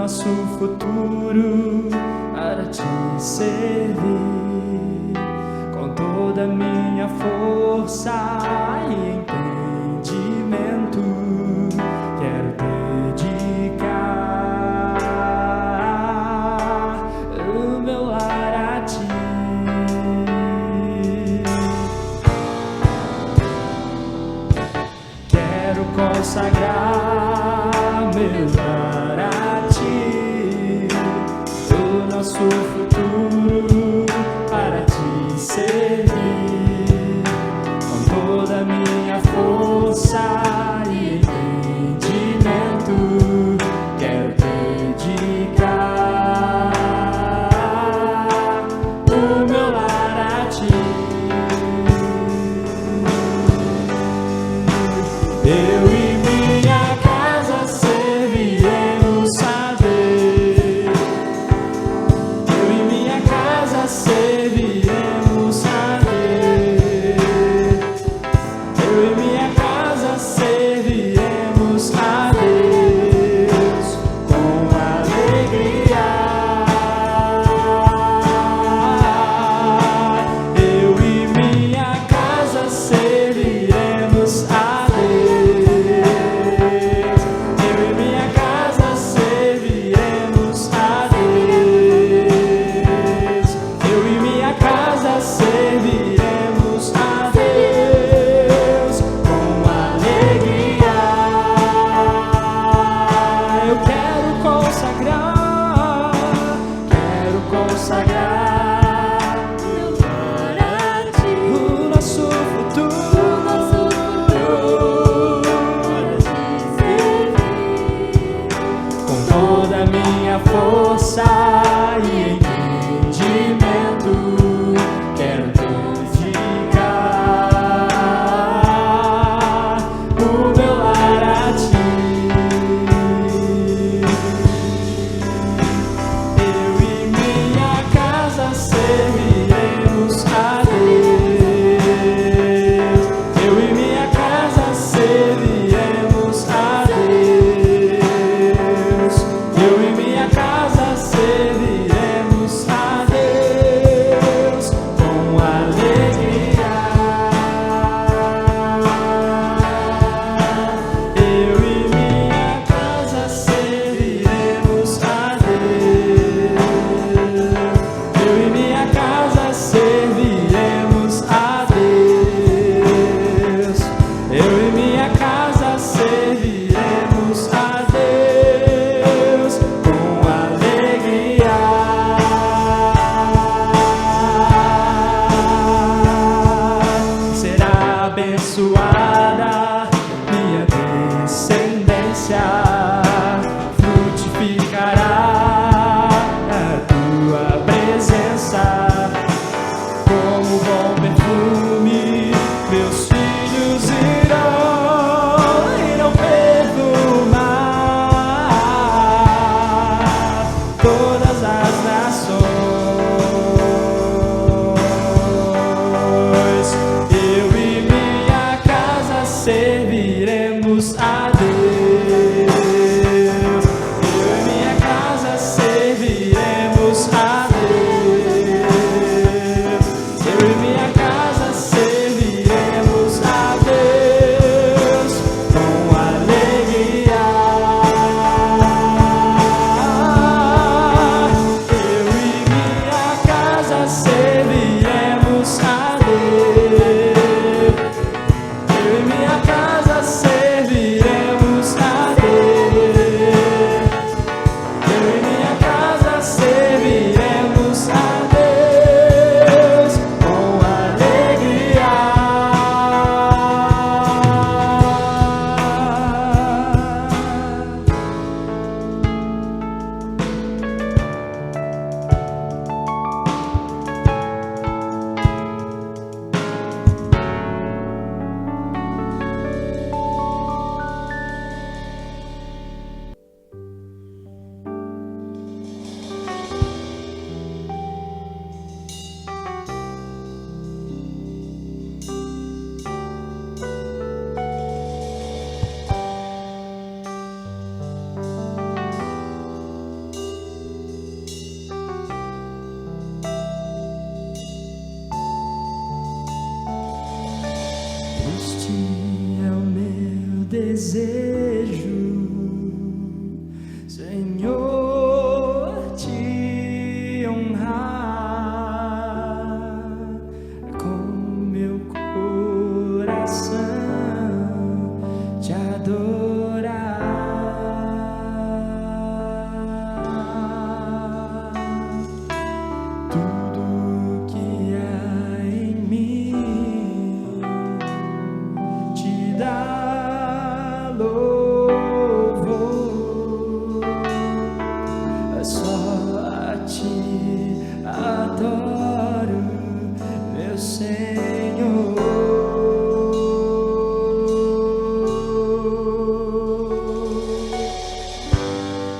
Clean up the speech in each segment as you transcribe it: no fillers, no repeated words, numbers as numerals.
nosso futuro para te servir com toda a minha força e entendimento. Quero dedicar o meu lar a ti. Quero consagrar meu lar a ti, o nosso futuro para te servir com toda a minha força e entendimento. Quero dedicar o meu lar a ti. Eu e minha casa serviremos a Deus. Eu e minha casa serviremos a Deus. Eu e minha casa serviremos a Deus com alegria. Eu e minha casa serviremos a Deus. Eu e minha casa serviremos a Deus. Eu e minha casa serviremos a Deus com alegria. Eu quero consagrar meu lar a ti, o nosso futuro para te servir com toda a minha força e entendimento. Quero dedicar o meu lar a ti. Eu e minha casa serviremos a Deus. Eu e minha casa serviremos a Deus. Eu e minha casa serviremos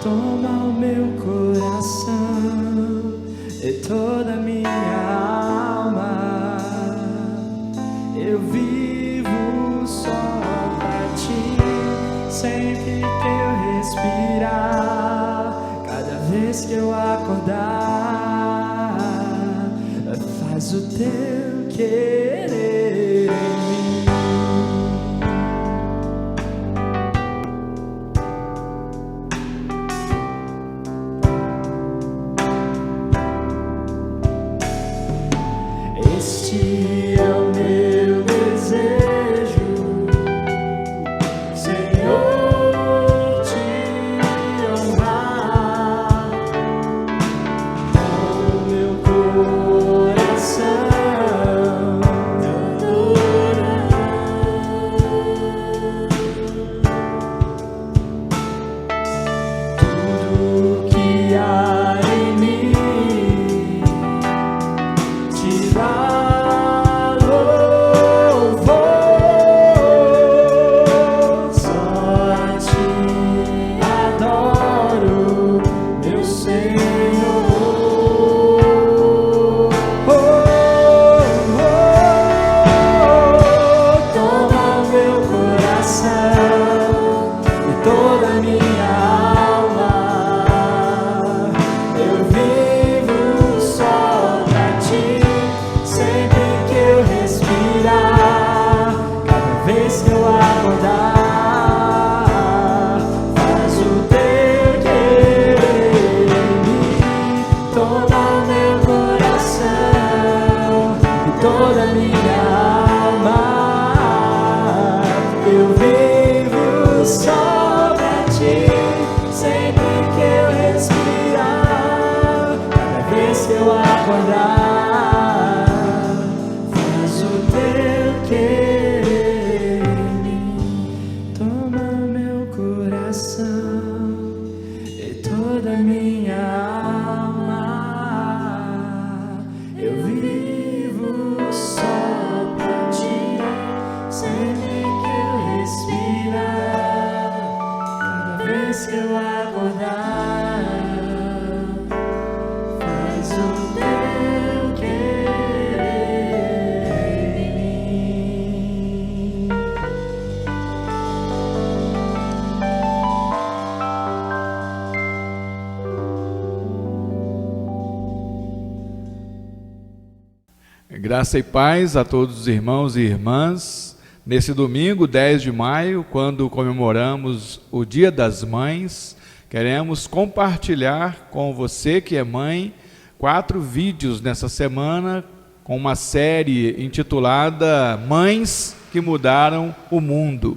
toma o meu coração e toda a minha alma. Eu vivo só pra ti, sempre que eu respirar, cada vez que eu acordar, faz o teu querer em mim. Este é o meu desejo, Senhor, te honrar com o meu coração, te adorar. Tudo que há em mim te dá louvor, só a ti adoro, meu Senhor. Toma o meu coração e toda a minha alma. Eu vivo só pra ti, sempre que eu respirar, cada vez que eu acordar, faz o teu querer em mim. Toma o meu coração e toda a minha alma. Eu vivo só pra ti, sempre que eu respirar, cada vez que eu acordar, faz o teu querer em mim. Toma o meu coração e toda a minha alma. Eu vivo só pra ti, sempre que eu respirar, cada vez que eu acordar, faz o teu querer em mim. Graça e paz a todos os irmãos e irmãs. Nesse domingo, 10 de maio, quando comemoramos o Dia das Mães, queremos compartilhar com você que é mãe 4 vídeos nessa semana com uma série intitulada Mães que Mudaram o Mundo.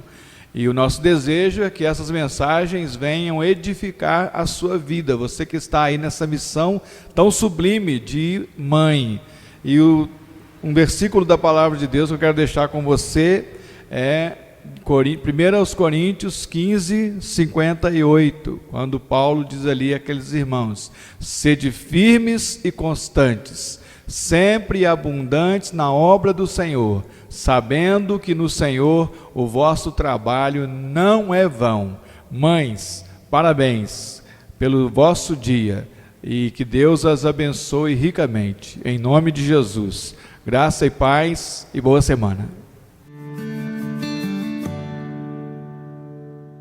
E o nosso desejo é que essas mensagens venham edificar a sua vida, você que está aí nessa missão tão sublime de mãe. E um versículo da palavra de Deus que eu quero deixar com você é 1 Coríntios 15, 58, quando Paulo diz ali àqueles irmãos: sede firmes e constantes, sempre abundantes na obra do Senhor, sabendo que no Senhor o vosso trabalho não é vão. Mães, parabéns pelo vosso dia e que Deus as abençoe ricamente, em nome de Jesus. Graça e paz e boa semana.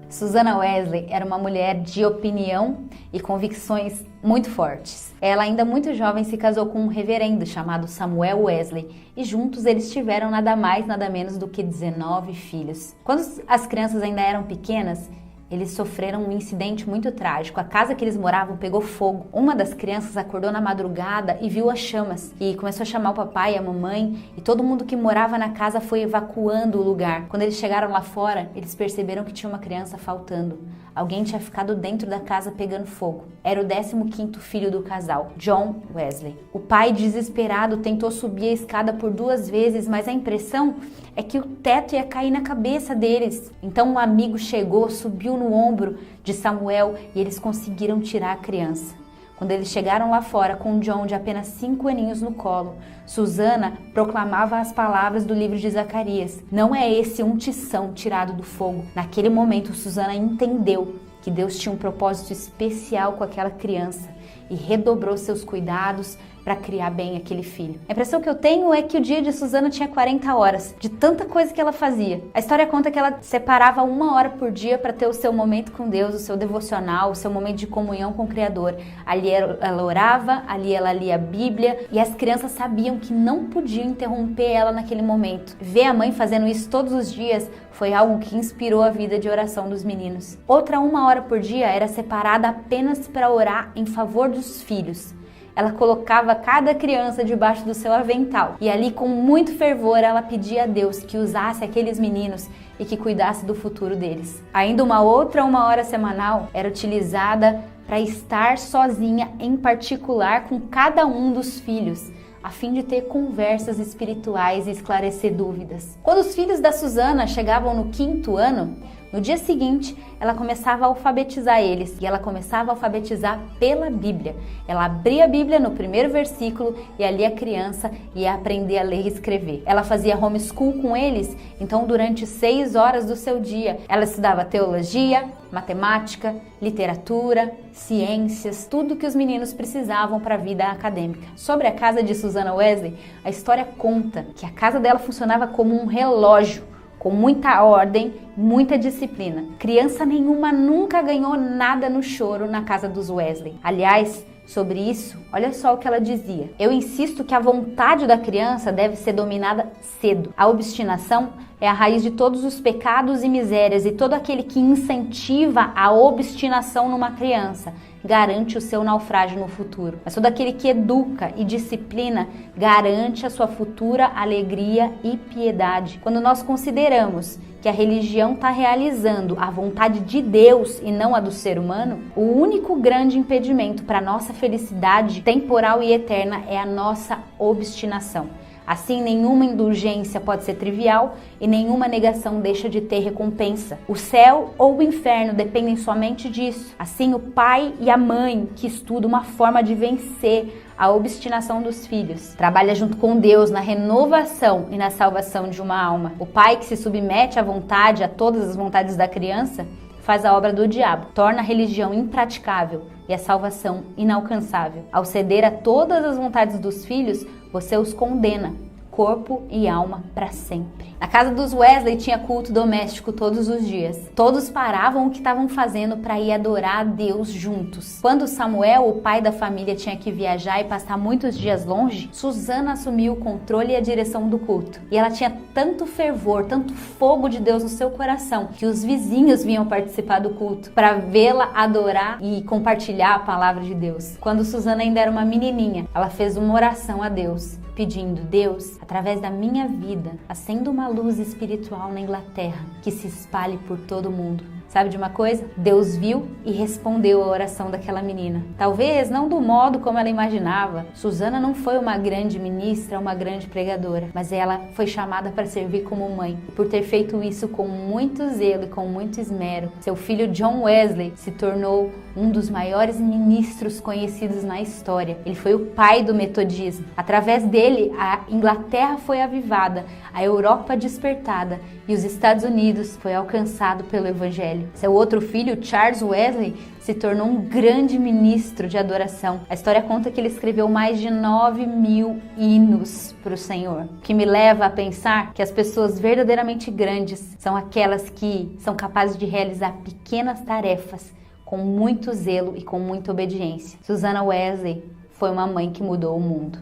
Susana Wesley era uma mulher de opinião e convicções muito fortes. Ela, ainda muito jovem, se casou com um reverendo chamado Samuel Wesley e juntos eles tiveram nada mais, nada menos do que 19 filhos. Quando as crianças ainda eram pequenas, eles sofreram um incidente muito trágico. A casa que eles moravam pegou fogo. Uma das crianças acordou na madrugada e viu as chamas e começou a chamar o papai e a mamãe, e todo mundo que morava na casa foi evacuando o lugar. Quando eles chegaram lá fora, eles perceberam que tinha uma criança faltando. Alguém tinha ficado dentro da casa pegando fogo. Era o 15º filho do casal, John Wesley. O pai, desesperado, tentou subir a escada por 2 vezes, mas a impressão é que o teto ia cair na cabeça deles. Então um amigo chegou, subiu no ombro de Samuel e eles conseguiram tirar a criança. Quando eles chegaram lá fora com John de apenas 5 aninhos no colo, Susana proclamava as palavras do livro de Zacarias: não é esse um tição tirado do fogo. Naquele momento, Susana entendeu que Deus tinha um propósito especial com aquela criança e redobrou seus cuidados para criar bem aquele filho. A impressão que eu tenho é que o dia de Susana tinha 40 horas, de tanta coisa que ela fazia. A história conta que ela separava 1 hora por dia para ter o seu momento com Deus, o seu devocional, o seu momento de comunhão com o Criador. Ali ela orava, ali ela lia a Bíblia, e as crianças sabiam que não podiam interromper ela naquele momento. Ver a mãe fazendo isso todos os dias foi algo que inspirou a vida de oração dos meninos. Outra 1 hora por dia era separada apenas para orar em favor dos filhos. Ela colocava cada criança debaixo do seu avental e ali com muito fervor ela pedia a Deus que usasse aqueles meninos e que cuidasse do futuro deles. Ainda uma outra 1 hora semanal era utilizada para estar sozinha em particular com cada um dos filhos, a fim de ter conversas espirituais e esclarecer dúvidas. Quando os filhos da Susana chegavam no 5º ano, no dia seguinte, ela começava a alfabetizar eles, e ela começava a alfabetizar pela Bíblia. Ela abria a Bíblia no 1º versículo e ali a criança ia aprender a ler e escrever. Ela fazia homeschool com eles, então durante 6 horas do seu dia, ela estudava teologia, matemática, literatura, ciências, tudo que os meninos precisavam para a vida acadêmica. Sobre a casa de Susana Wesley, a história conta que a casa dela funcionava como um relógio, com muita ordem, muita disciplina. Criança nenhuma nunca ganhou nada no choro na casa dos Wesley. Aliás, sobre isso, olha só o que ela dizia. Eu insisto que a vontade da criança deve ser dominada cedo. A obstinação é a raiz de todos os pecados e misérias, e todo aquele que incentiva a obstinação numa criança garante o seu naufrágio no futuro. Mas todo aquele que educa e disciplina garante a sua futura alegria e piedade. Quando nós consideramos que a religião está realizando a vontade de Deus e não a do ser humano, o único grande impedimento para a nossa felicidade temporal e eterna é a nossa obstinação. Assim, nenhuma indulgência pode ser trivial e nenhuma negação deixa de ter recompensa. O céu ou o inferno dependem somente disso. Assim, o pai e a mãe que estudam uma forma de vencer a obstinação dos filhos trabalha junto com Deus na renovação e na salvação de uma alma. O pai que se submete à vontade, a todas as vontades da criança, faz a obra do diabo, torna a religião impraticável e a salvação inalcançável. Ao ceder a todas as vontades dos filhos, você os condena, corpo e alma, para sempre. Na casa dos Wesley tinha culto doméstico todos os dias. Todos paravam o que estavam fazendo para ir adorar a Deus juntos. Quando Samuel, o pai da família, tinha que viajar e passar muitos dias longe, Susana assumiu o controle e a direção do culto. E ela tinha tanto fervor, tanto fogo de Deus no seu coração, que os vizinhos vinham participar do culto para vê-la adorar e compartilhar a palavra de Deus. Quando Susana ainda era uma menininha, ela fez uma oração a Deus, pedindo: Deus, através da minha vida, acenda uma luz espiritual na Inglaterra que se espalhe por todo o mundo. Sabe de uma coisa? Deus viu e respondeu a oração daquela menina. Talvez não do modo como ela imaginava. Susana não foi uma grande ministra, uma grande pregadora, mas ela foi chamada para servir como mãe. E por ter feito isso com muito zelo e com muito esmero, seu filho John Wesley se tornou um dos maiores ministros conhecidos na história. Ele foi o pai do metodismo. Através dele, a Inglaterra foi avivada, a Europa despertada e os Estados Unidos foi alcançado pelo Evangelho. Seu outro filho, Charles Wesley, se tornou um grande ministro de adoração. A história conta que ele escreveu mais de 9.000 hinos para o Senhor, o que me leva a pensar que as pessoas verdadeiramente grandes são aquelas que são capazes de realizar pequenas tarefas com muito zelo e com muita obediência. Susana Wesley foi uma mãe que mudou o mundo.